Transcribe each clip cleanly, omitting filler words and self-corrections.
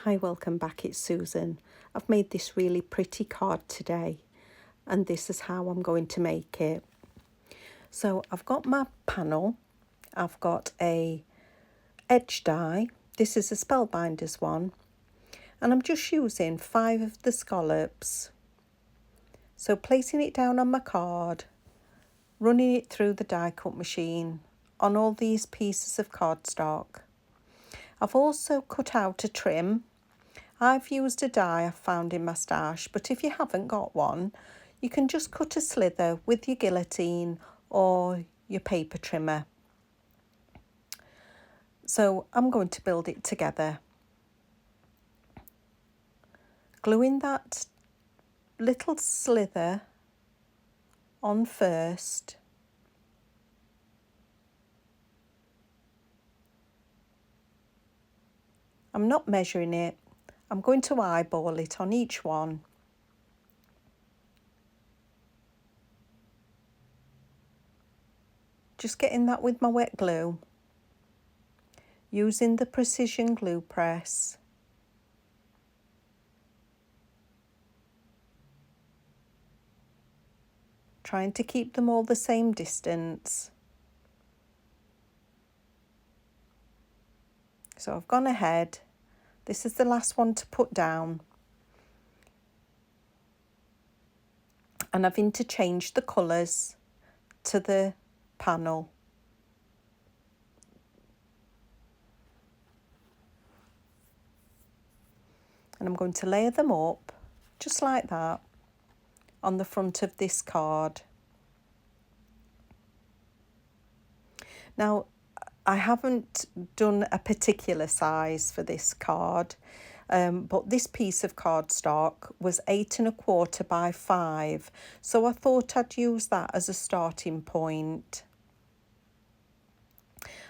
Hi, welcome back, it's Susan. I've made this really pretty card today and this is how I'm going to make it. So I've got my panel, I've got a edge die, this is a Spellbinders one, and I'm just using 5 of the scallops. So placing it down on my card, running it through the die cut machine on all these pieces of cardstock. I've also cut out a trim. I've used a die I found in my stash, but if you haven't got one, you can just cut a slither with your guillotine or your paper trimmer. So I'm going to build it together. Gluing that little slither on first. I'm not measuring it. I'm going to eyeball it on each one. Just getting that with my wet glue. Using the precision glue press. Trying to keep them all the same distance. So I've gone ahead. This is the last one to put down. And I've interchanged the colours to the panel. And I'm going to layer them up, just like that, on the front of this card. Now, I haven't done a particular size for this card, but this piece of cardstock was 8 1/4 by 5, so I thought I'd use that as a starting point.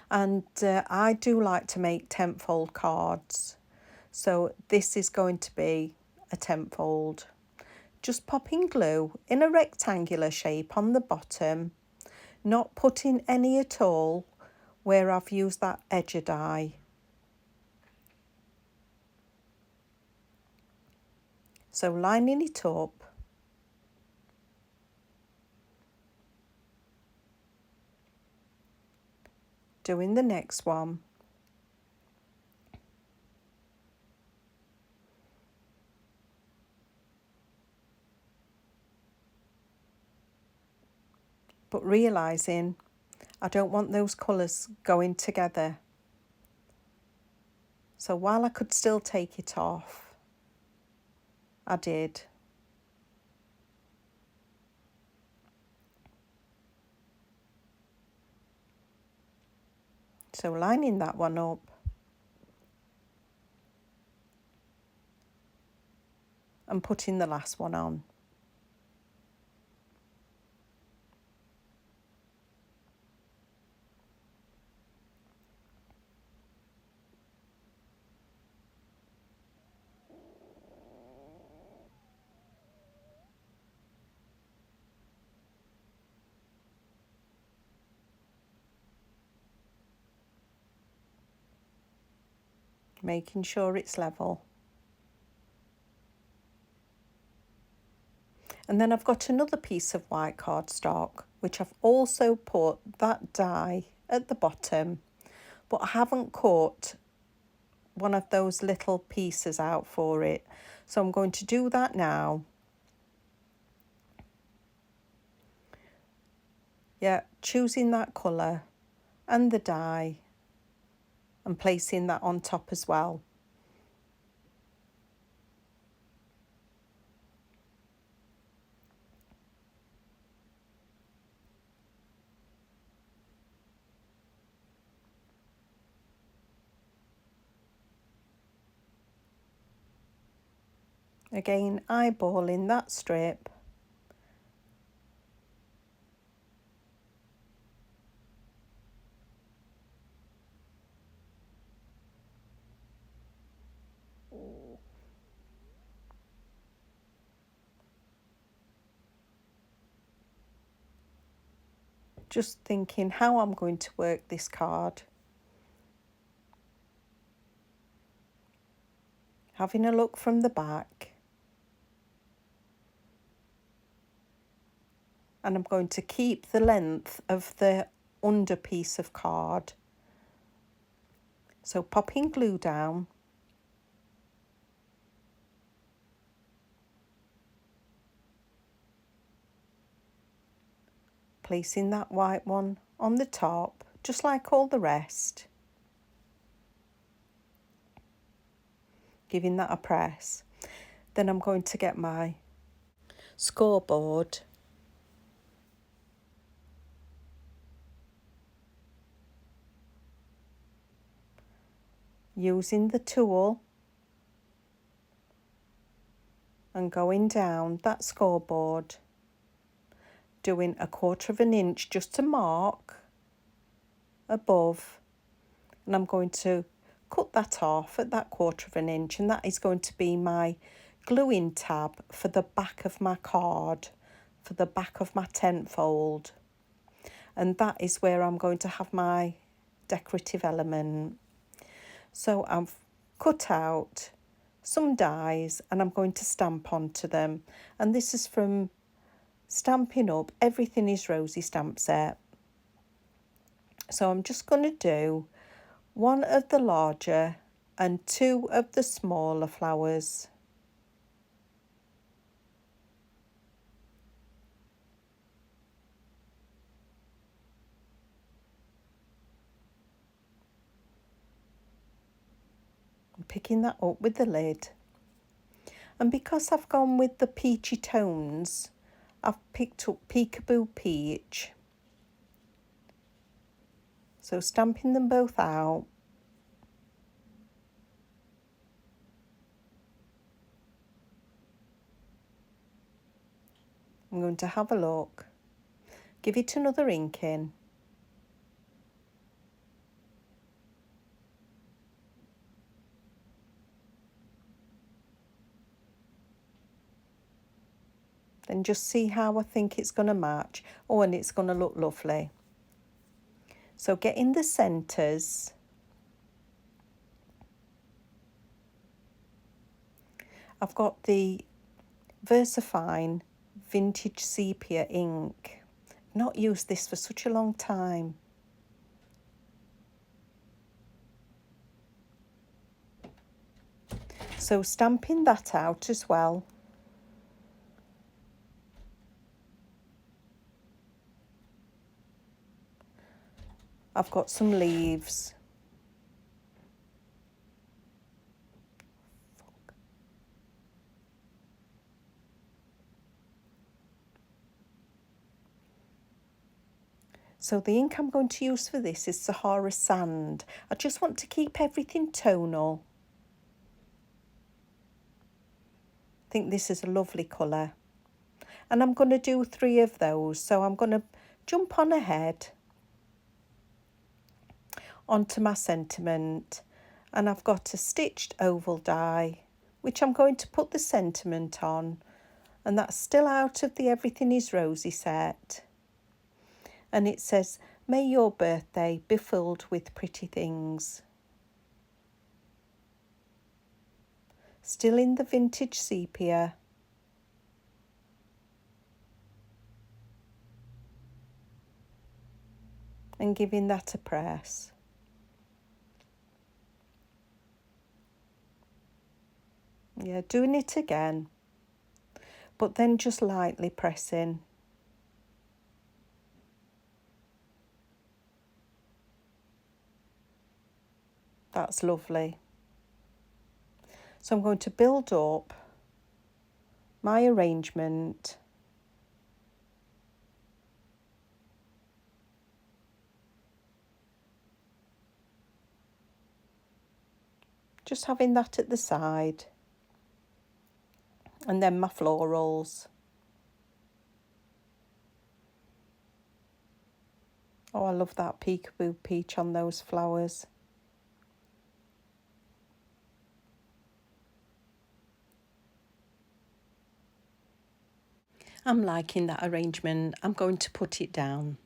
And I do like to make 10-fold cards, so this is going to be a 10-fold. Just popping glue in a rectangular shape on the bottom, not putting any at all where I've used that edge die. So lining it up, doing the next one, but realising I don't want those colours going together. So while I could still take it off, I did. So lining that one up, and putting the last one on. Making sure it's level. And then I've got another piece of white cardstock, which I've also put that die at the bottom, but I haven't cut one of those little pieces out for it. So I'm going to do that now. Yeah, choosing that colour and the die and placing that on top as well. Again, eyeballing that strip. Just thinking how I'm going to work this card. Having a look from the back. And I'm going to keep the length of the under piece of card. So popping glue down. Placing that white one on the top, just like all the rest. Giving that a press. Then I'm going to get my scoreboard. Using the tool and going down that scoreboard, doing 1/4 of an inch just to mark above, and I'm going to cut that off at that 1/4 of an inch, and that is going to be my gluing tab for the back of my card, for the back of my tent fold, and that is where I'm going to have my decorative element. So I've cut out some dies and I'm going to stamp onto them, and this is from Stampin' Up Everything is Rosy stamp set. So I'm just going to do 1 of the larger and 2 of the smaller flowers. I'm picking that up with the lid. And because I've gone with the peachy tones, I've picked up Peekaboo Peach. So stamping them both out. I'm going to have a look, give it another ink in. Then just see how I think it's going to match. Oh, and it's going to look lovely. So get in the centres. I've got the VersaFine Vintage Sepia ink. Not used this for such a long time. So stamping that out as well. I've got some leaves. So the ink I'm going to use for this is Sahara Sand. I just want to keep everything tonal. I think this is a lovely colour. And I'm going to do 3 of those. So I'm going to jump on ahead onto my sentiment. And I've got a stitched oval die, which I'm going to put the sentiment on. And that's still out of the Everything is Rosy set. And it says, may your birthday be filled with pretty things. Still in the vintage sepia. And giving that a press. Yeah, doing it again. But then just lightly pressing. That's lovely. So I'm going to build up my arrangement. Just having that at the side. And then my florals. Oh, I love that Peekaboo Peach on those flowers. I'm liking that arrangement. I'm going to put it down.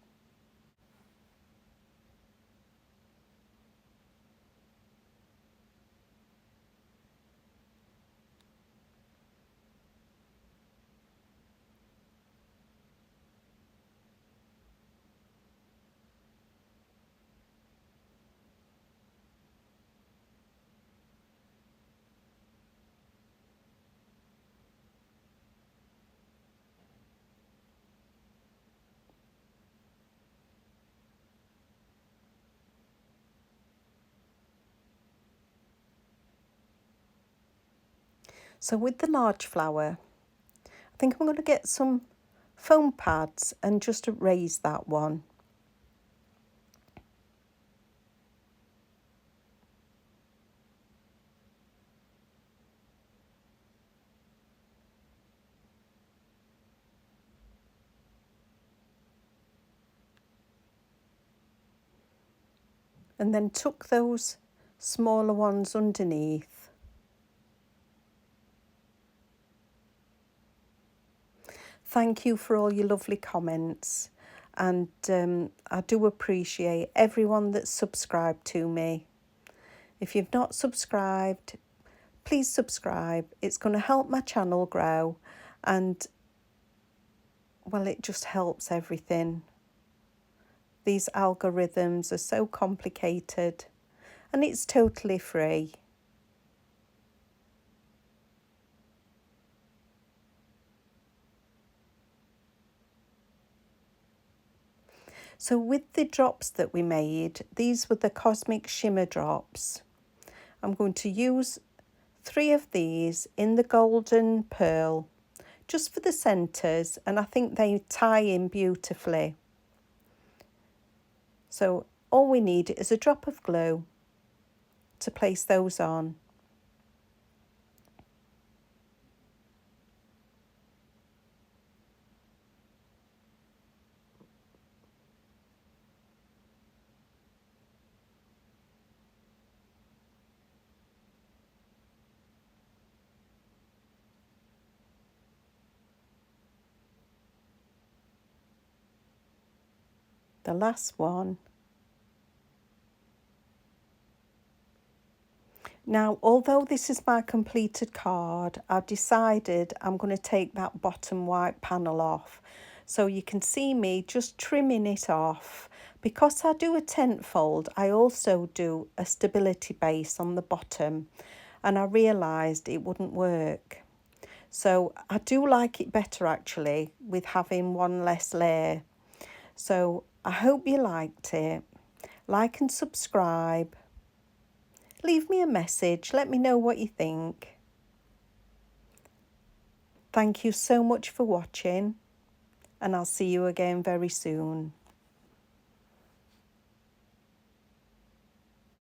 So with the large flower, I think I'm going to get some foam pads and just erase that one. And then tuck those smaller ones underneath. Thank you for all your lovely comments, and I do appreciate everyone that's subscribed to me. If you've not subscribed, please subscribe. It's going to help my channel grow, and well, it just helps everything. These algorithms are so complicated, and it's totally free. So with the drops that we made, these were the Cosmic Shimmer drops. I'm going to use 3 of these in the golden pearl, just for the centres, and I think they tie in beautifully. So all we need is a drop of glue to place those on. The last one. Now, although this is my completed card, I've decided I'm going to take that bottom white panel off. So you can see me just trimming it off. Because I do a tent fold, I also do a stability base on the bottom. And I realised it wouldn't work. So I do like it better actually with having one less layer. So I hope you liked it. Like and subscribe. Leave me a message. Let me know what you think. Thank you so much for watching, and I'll see you again very soon.